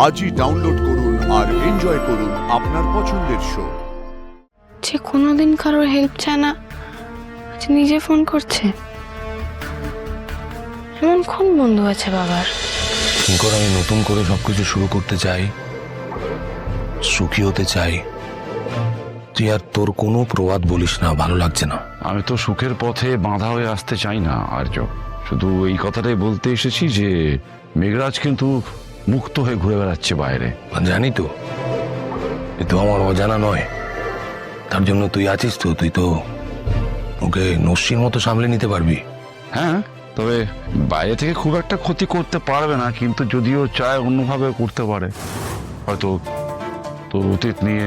আজই ডাউনলোড করুন আর এনজয় করুন আপনার পছন্দের শো। যে কোনোদিন কারোর হেল্প চায় না, আজ নিজে ফোন করছে। এমন কোন বন্ধু আছে বাবার? আমি নতুন করে সবকিছু শুরু করতে চাই, সুখী হতে চাই। তুই আর তোর কোনো প্রবাদ বলিস না, ভালো লাগছে না। আমি তো সুখের পথে বাঁধা হয়ে আসতে চাই না আর্য। শুধু এই কথাটাই বলতে এসেছি যে মেঘরাজ কিন্তু মুক্ত হয়ে ঘুরে বেড়াচ্ছে বাইরে। জানি তো, কিন্তু আমার অজানা নয়। তার জন্য তুই আছিস তো, তুই তো ওকে নস্যির মতো সামলে নিতে পারবি। হ্যাঁ, তবে বাইরে থেকে খুব একটা ক্ষতি করতে পারবে না, কিন্তু যদিও চায় অন্যভাবে করতে পারে। হয়তো তোর অতীত নিয়ে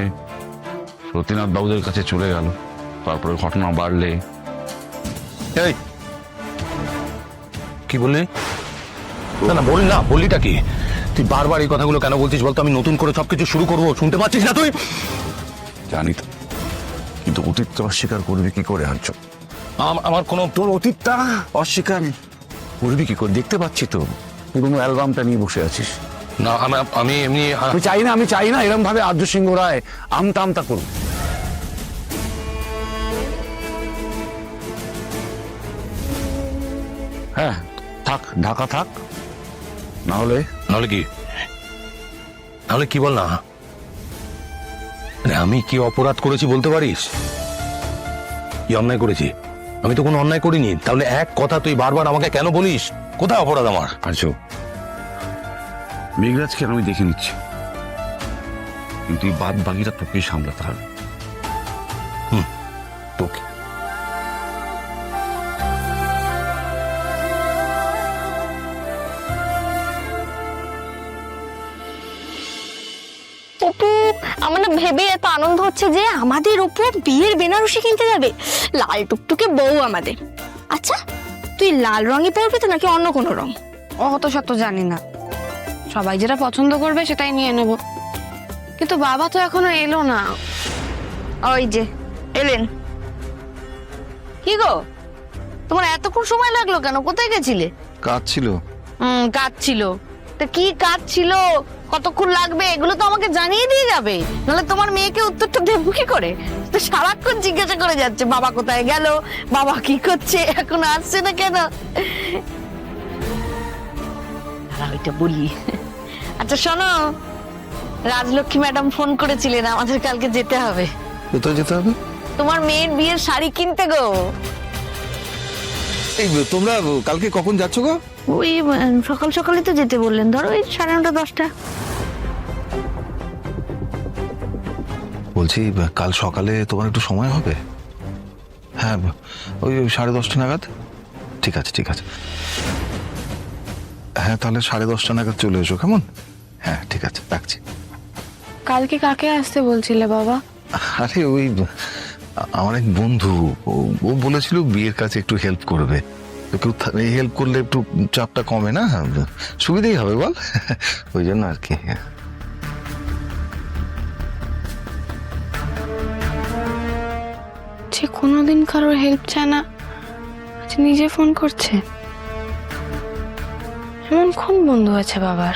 সতীনাথ বাবুদের কাছে চলে গেল, তারপরে ঘটনা বাড়লে। এই কি বললি? না না, বল না, বললিটা কি? তুই বারবার এই কথাগুলো কেন বলছিস বলতো? আমি নতুন করে সবকিছু শুরু করবো, শুনতে পাচ্ছিস না তুই? জানি তো, কিন্তু অতীতটা অস্বীকার করবি কি করে আর্য? আমার কোনো তোর অতীতটা অস্বীকার করবি কি করে? দেখতে পাচ্ছি তো পুরোনো অ্যালবামটা নিয়ে বসে আছিস। না, আমি এমনি আমি চাই না এরকম ভাবে আর্য সিংহ রায় আমতা আমতা করুন। হ্যাঁ থাক, ঢাকা থাক। নাহলে কি বল না? আমি কি অপরাধ করেছি বলতে পারিস? কি অন্যায় করেছি? আমি তো কোনো অন্যায় করিনি। তাহলে এক কথা তুই বারবার আমাকে কেন বলিস? কোথায় অপরাধ আমার? আর্য, মেঘরাজকে আমি দেখে নিচ্ছি, কিন্তু এই বাদ বাকিটা তোকেই সামলাতে হবে। তোকে অপু, আমার না ভেবে এত আনন্দ হচ্ছে যে আমাদের অপু বিয়ের বেনারসি কিনতে যাবে। লাল টুকটুকে বউ আমাদের। আচ্ছা, তুই লাল রঙই পরবি তো নাকি অন্য কোনো রং? অত শত জানি না, সবাই যেটা পছন্দ করবে সেটাই নিয়ে নেব। কিন্তু বাবা তো এখনো এলো না। ওই যে এলেন। কি গো, তোমার এতক্ষণ সময় লাগলো কেন? কোথায় গেছিলে? কাজ ছিল। কাজ ছিল? তা কি কাজ ছিল, কতক্ষণ লাগবে, এগুলো তো আমাকে জানিয়ে দিয়ে যাবে, নাহলে তোমার মেয়েকে উত্তরটা দেবো কি করে? তো সারাক্ষণ জিজ্ঞাসা করে যাচ্ছে বাবা কোথায় গেল, বাবা কি করছে, এখন আসছে না কেন। ওইটা বলি। আচ্ছা শোনো, রাজলক্ষ্মী ম্যাডাম ফোন করেছিলেন, আমাদের কালকে যেতে হবে। কোথায় যেতে হবে? তোমার মেয়ের বিয়ের শাড়ি কিনতে গো। এই তোমরা কালকে কখন যাচ্ছ গো? ওই সকাল সকালে তো যেতে বললেন, ধরো ওই 9:30 10টা। বলছি কাল সকালে তোমার একটু সময় হবে? হ্যাঁ, ওই 10:30 নাগাদ। ঠিক আছে ঠিক আছে, হ্যাঁ তাহলে 10:30 নাগাদ চলে এসো, কেমন? হ্যাঁ ঠিক আছে, রাখছি। কালকে কাকে আসতে বলছিলে বাবা? আরে ওই আমার এক বন্ধু, ও বলেছিল বিয়ের কাছে একটু হেল্প করবে। তো কেউ হেল্প করলে একটু চাপটা কমে না, সুবিধাই হবে বল, ওই জন্য আর কি। যে কোনোদিন কারোর হেল্প চায় না, আজ নিজে ফোন করছে। এমন কোন বন্ধু আছে বাবার?